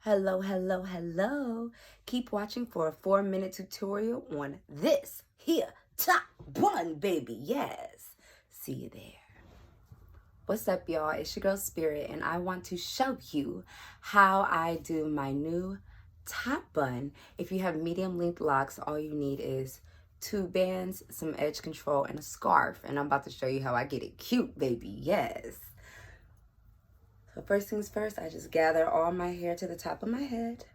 Hello, hello, hello. Keep watching for a 4-minute tutorial on this here top bun, baby. Yes. See you there. What's up, y'all? It's your girl Spirit, and I want to show you how I do my new top bun. If you have medium length locks, all you need is 2 bands, some edge control, and a scarf. And I'm about to show you how I get it cute, baby. Yes. So first things first, I just gather all my hair to the top of my head.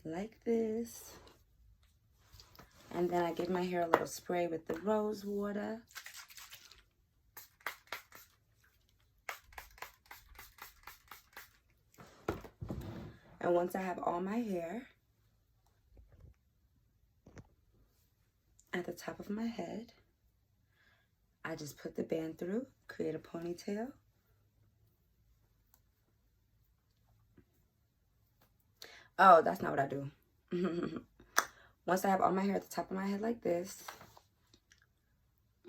Like this. And then I give my hair a little spray with the rose water. And once I have all my hair at the top of my head, I just put the band through, create a ponytail. Oh, that's not what I do. Once I have all my hair at the top of my head like this,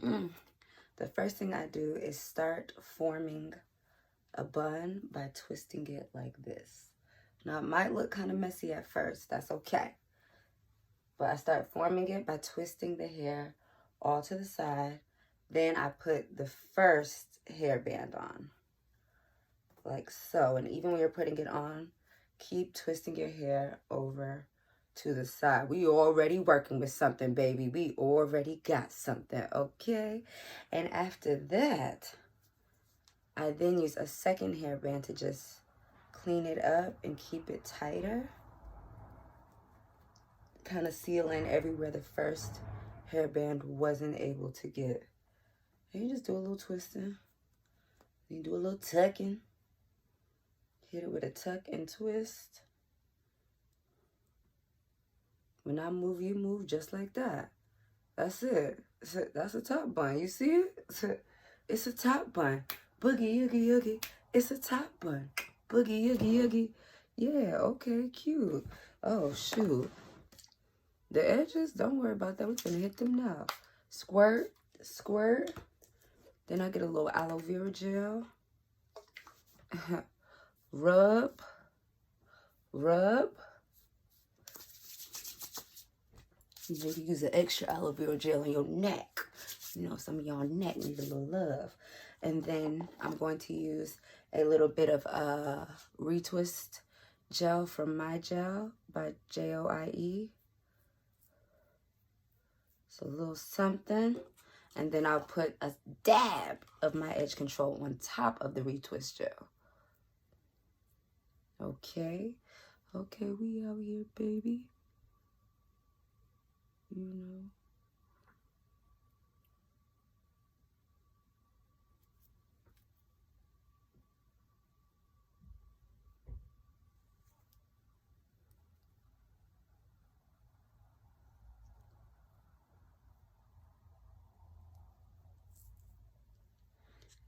the first thing I do is start forming a bun by twisting it like this. Now, it might look kind of messy at first. That's okay. But I start forming it by twisting the hair all to the side. Then I put the first hairband on, like so. And even when you're putting it on, keep twisting your hair over to the side. We already working with something, baby. We already got something, okay? And after that, I then use a second hairband to just clean it up and keep it tighter. Kind of seal in everywhere the first hairband wasn't able to get. And you just do a little twisting. You do a little tucking. Hit it with a tuck and twist. When I move, you move just like that. That's it. That's a top bun. You see it? It's a top bun. Boogie, oogie, oogie. It's a top bun. Boogie, oogie, oogie. Yeah, okay, cute. Oh, shoot. The edges, don't worry about that. We're going to hit them now. Squirt, squirt. Then I get a little aloe vera gel. Rub, rub. You maybe use an extra aloe vera gel on your neck. You know, some of y'all neck need a little love. And then I'm going to use a little bit of retwist gel from My Gel by Joie. So a little something. And then I'll put a dab of my edge control on top of the retwist gel. Okay. Okay, we out here, baby. You know.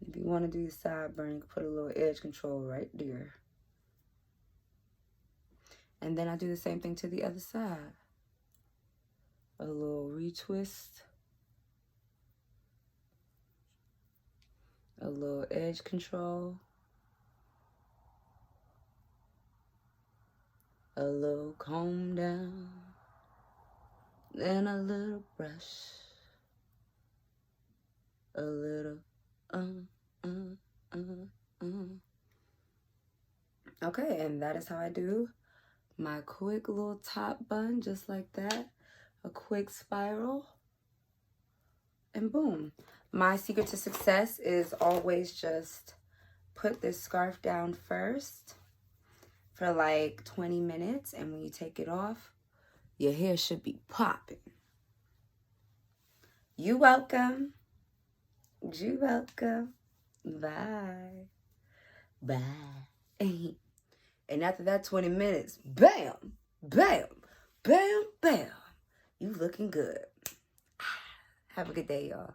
If you want to do your sideburn, you can put a little edge control right there. And then I do the same thing to the other side. A little retwist. A little edge control. A little comb down. Then a little brush. A little Okay, and that is how I do my quick little top bun, just like that. A quick spiral. And boom. My secret to success is always just put this scarf down first for like 20 minutes. And when you take it off, your hair should be popping. You welcome. You welcome. Bye. Bye. And after that 20 minutes, bam, bam, bam, bam. You looking good. Have a good day, y'all.